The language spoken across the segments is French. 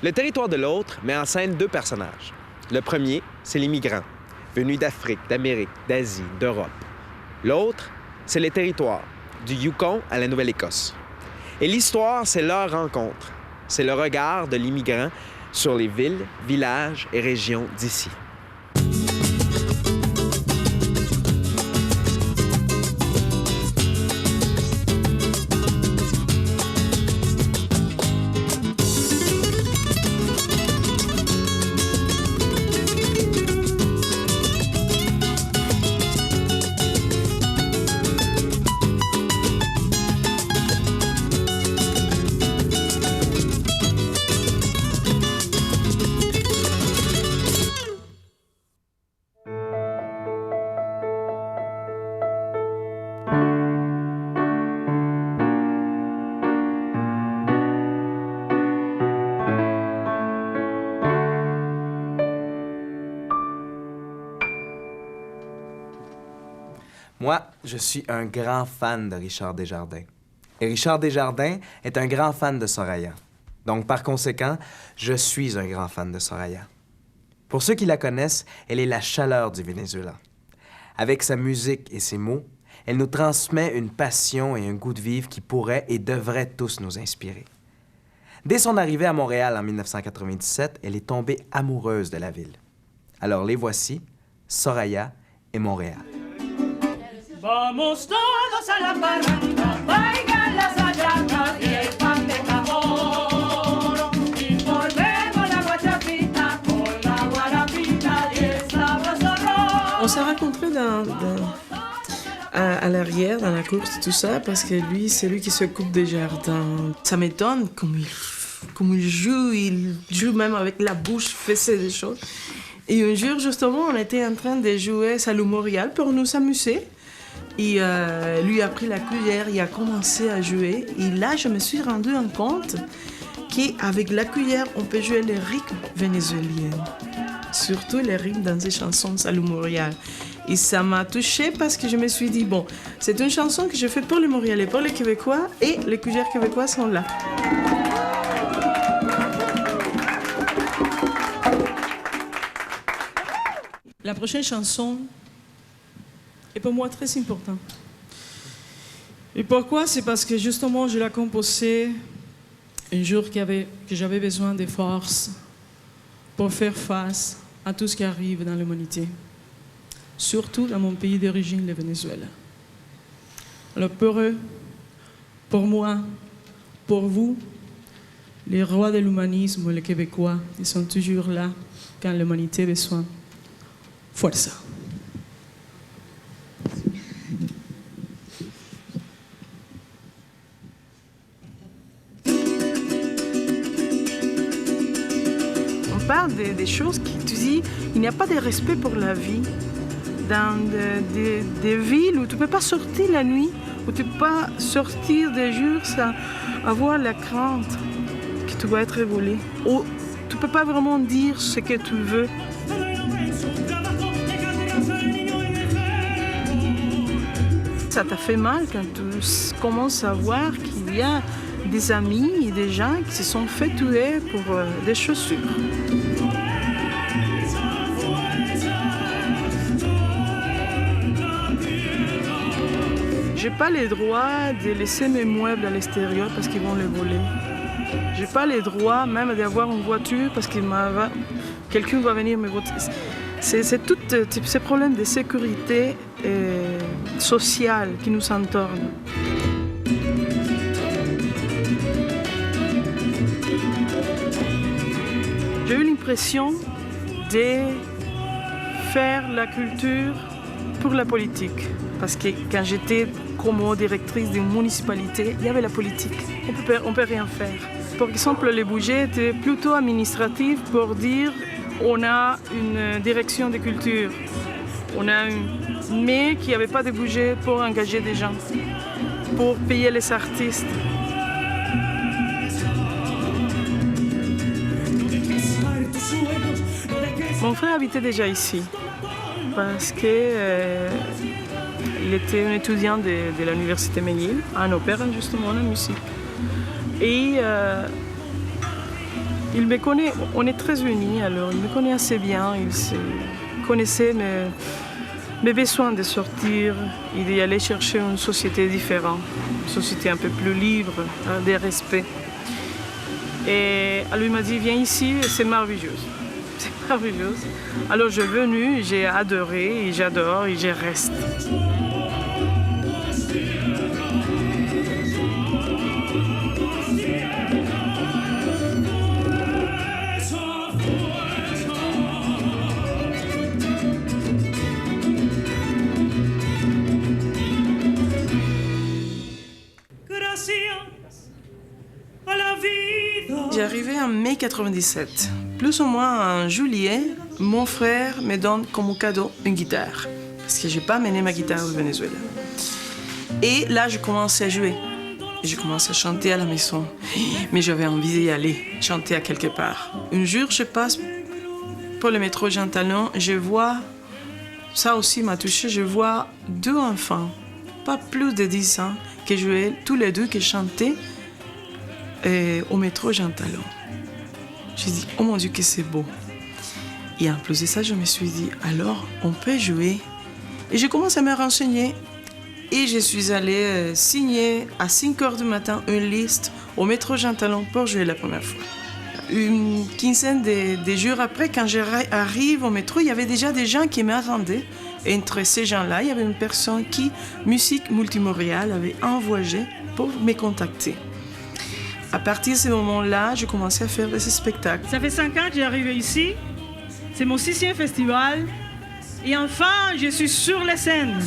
Le territoire de l'autre met en scène deux personnages. Le premier, c'est les migrants, venus d'Afrique, d'Amérique, d'Asie, d'Europe. L'autre, c'est les territoires, du Yukon à la Nouvelle-Écosse. Et l'histoire, c'est leur rencontre. C'est le regard de l'immigrant sur les villes, villages et régions d'ici. Moi, je suis un grand fan de Richard Desjardins. Et Richard Desjardins est un grand fan de Soraya. Donc, par conséquent, je suis un grand fan de Soraya. Pour ceux qui la connaissent, elle est la chaleur du Venezuela. Avec sa musique et ses mots, elle nous transmet une passion et un goût de vivre qui pourraient et devraient tous nous inspirer. Dès son arrivée à Montréal en 1997, elle est tombée amoureuse de la ville. Alors les voici, Soraya et Montréal. Vamos todos a la parranda, bailan las hallacas y el pan de jamón. Y formemos la guachapita con la guarapita y el sabroso ron. On s'est rencontrés à l'arrière, dans la course, tout ça, parce que lui, c'est lui qui s'occupe des jardins. Ça m'étonne comme il joue même avec la bouche, fait des choses. Et un jour, justement, on était en train de jouer Salut Montréal pour nous amuser. Et lui a pris la cuillère, il a commencé à jouer. Et là, je me suis rendu compte qu'avec la cuillère, on peut jouer les rythmes vénézuéliens. Surtout les rythmes dans ces chansons de Salut Montréal. Et ça m'a touchée parce que je me suis dit, bon, c'est une chanson que je fais pour les Montréalais, pour les Québécois, et les cuillères québécois sont là. La prochaine chanson est pour moi très importante. Et pourquoi? C'est parce que justement, je l'ai composée un jour que j'avais besoin de force pour faire face à tout ce qui arrive dans l'humanité. Surtout dans mon pays d'origine, le Venezuela. Alors pour eux, pour moi, pour vous, les rois de l'humanisme, les Québécois, ils sont toujours là quand l'humanité a besoin. Fuerza. On parle des choses qui te disent il n'y a pas de respect pour la vie. Dans des villes où tu ne peux pas sortir la nuit, où tu ne peux pas sortir des jours sans avoir la crainte que tu vas être volé. Ou tu ne peux pas vraiment dire ce que tu veux. Ça t'a fait mal quand tu commences à voir qu'il y a des amis et des gens qui se sont fait tuer pour des chaussures. J'ai pas le droit de laisser mes meubles à l'extérieur parce qu'ils vont les voler. J'ai pas le droit même d'avoir une voiture parce que quelqu'un va venir me voter. C'est tous ces problèmes de sécurité sociale qui nous entourent. J'ai eu l'impression de faire la culture pour la politique. Parce que quand j'étais comme directrice d'une municipalité, il y avait la politique. On peut rien faire. Par exemple, les budgets étaient plutôt administratifs pour dire on a une direction de culture. Mais qu'il n'y avait pas de budget pour engager des gens, pour payer les artistes. Mon frère habitait déjà ici, parce qu'il était un étudiant de l'université McGill, en opéra justement, en musique. Et Il me connaît, on est très unis, alors il me connaît assez bien. Connaissait mes besoins de sortir et d'y aller chercher une société différente, une société un peu plus libre, de respect. Et alors il m'a dit, viens ici, c'est merveilleux. C'est merveilleux. Alors je suis venue, j'ai adoré, et j'adore, et je reste. J'ai arrivé en mai 97. Plus ou moins en juillet, mon frère me donne comme cadeau une guitare. Parce que je n'ai pas amené ma guitare au Venezuela. Et là, je commence à jouer. Je commence à chanter à la maison. Mais j'avais envie d'y aller, chanter à quelque part. Un jour, je passe pour le métro Jean Talon. Je vois, ça aussi m'a touché, je vois deux enfants, pas plus de 10 ans, qui jouaient tous les deux, qui chantaient au métro Jean Talon. J'ai dit, oh mon Dieu, que c'est beau. Et en plus de ça, je me suis dit, alors, on peut jouer. Et je commence à me renseigner. Et je suis allée signer à 5 heures du matin une liste au métro Jean Talon pour jouer la première fois. Une quinzaine de jours après, quand j'arrive au métro, il y avait déjà des gens qui m'attendaient. Et entre ces gens-là, il y avait une personne qui, Musique Multimorial, avait envoyé pour me contacter. À partir de ce moment-là, j'ai commencé à faire des spectacles. Ça fait 5 ans que j'ai arrivé ici. C'est mon 6e festival. Et enfin, je suis sur la scène.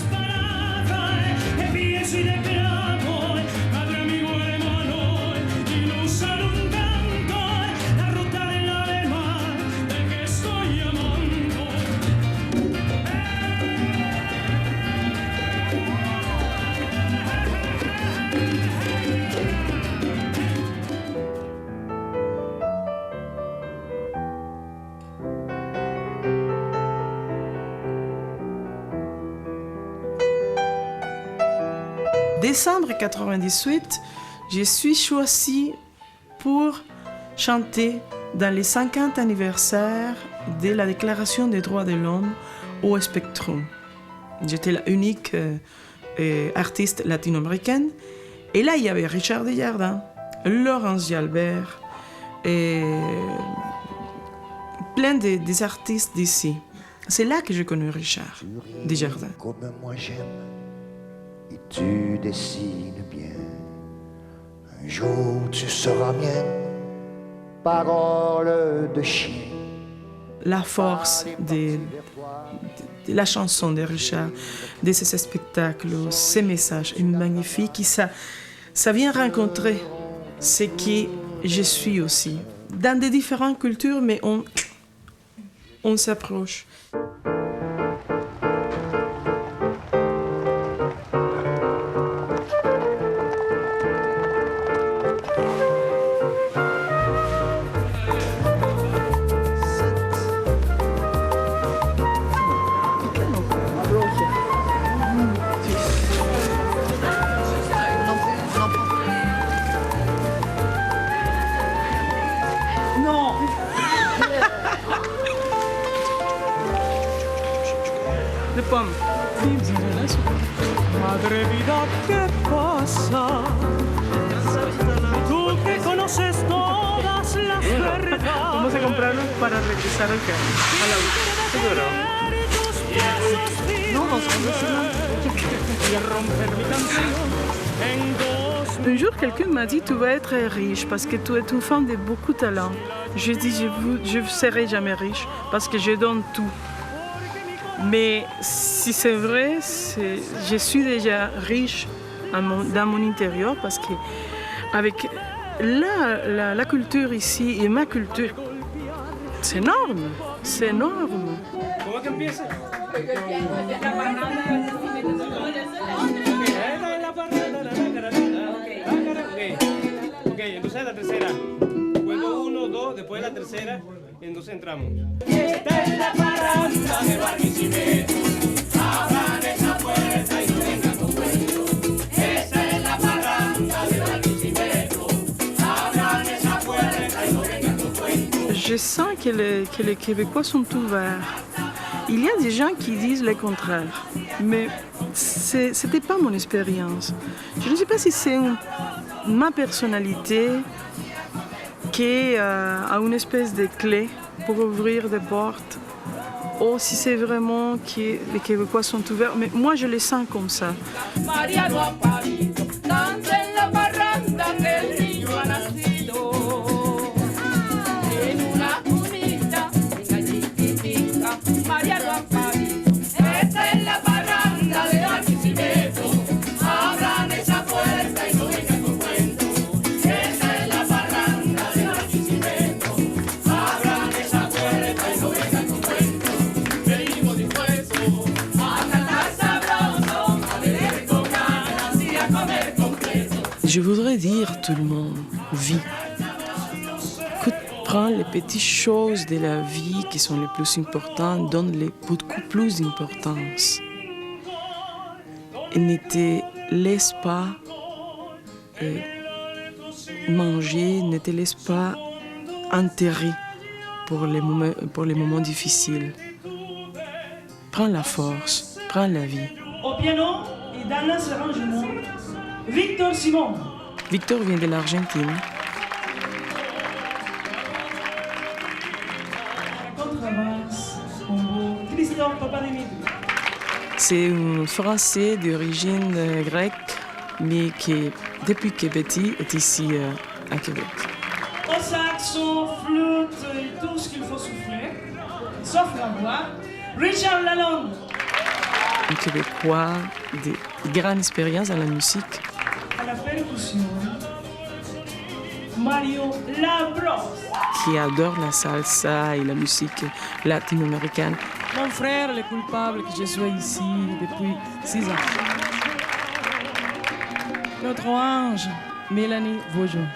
Décembre 98, je suis choisie pour chanter dans les 50 anniversaires de la Déclaration des droits de l'homme au Spectrum. J'étais la unique artiste latino-américaine. Et là, il y avait Richard Desjardins, Laurence Jalbert et plein des artistes d'ici. C'est là que j'ai connu Richard Desjardins. Comme moi j'aime. Et tu dessines bien. Un jour tu seras mienne, parole de chien. La force de la chanson de Richard, de ses spectacles, ses messages est magnifique. Et ça vient rencontrer ce que je suis aussi. Dans des différentes cultures, mais on s'approche. De pommes. Madre vida, ¿qué pasa? Tú que conoces todas las verdades. Vamos a comprarlo para regresar al carro. A la seguro. No, vamos Y a romper mi canción en dos. Un jour, quelqu'un m'a dit, tu vas être riche parce que tu es une femme de beaucoup de talent. Je dis, je ne serai jamais riche parce que je donne tout. Mais si c'est vrai, je suis déjà riche dans mon intérieur parce que avec la culture ici et ma culture, c'est énorme, c'est énorme. ¿Cómo que empieza? Ok, entonces la tercera. Cuento 1, 2, después la tercera, y entonces entramos. Esta es la parranda de Barquisimeto. Abran esa puerta y no vengan con cuentos. Esta es la parranda de Barquisimeto. Abran esa puerta y no vengan con cuentos. Je sens que les Québécois sont ouverts. Il y a des gens qui disent le contraire, mais ce n'était pas mon expérience. Je ne sais pas si c'est ma personnalité qui a une espèce de clé pour ouvrir des portes, ou si c'est vraiment que les Québécois sont ouverts, mais moi je les sens comme ça. María lo ha parido, danza en la parranda que el niño ha nacido. En una cunita, una chiquitica, María lo ha parido. Esta es la parranda de Barquisimeto, abran esa puerta y no vengan con cuento. Esta es la parranda de Barquisimeto, abran esa puerta y no vengan con cuento. Venimos dispuestos a cantar sabroso, a beber con ganas y a comer completo. Je voudrais dire à tout le monde, vis. Écoute, prends les petites choses de la vie qui sont les plus importantes, donne-les beaucoup plus d'importance. Et ne te laisse pas manger, ne te laisse pas enterrer pour les moments difficiles. Prends la force, prends la vie. Au piano et dans les arrangements, Victor Simon. Victor vient de l'Argentine. La contrebasse, combo, Christophe Papadimidou. C'est un Français d'origine grecque, mais qui, depuis qu'il est petit, est ici à Québec. Au saxo, flûte et tout ce qu'il faut souffler, sauf la voix, Richard Lalonde. Un Québécois de grande expérience dans la musique. À la percussion, Mario Labrosse. Qui adore la salsa et la musique latino-américaine. Mon frère, le coupable que je sois ici depuis 6 ans. Notre ange, Mélanie Vaugeon.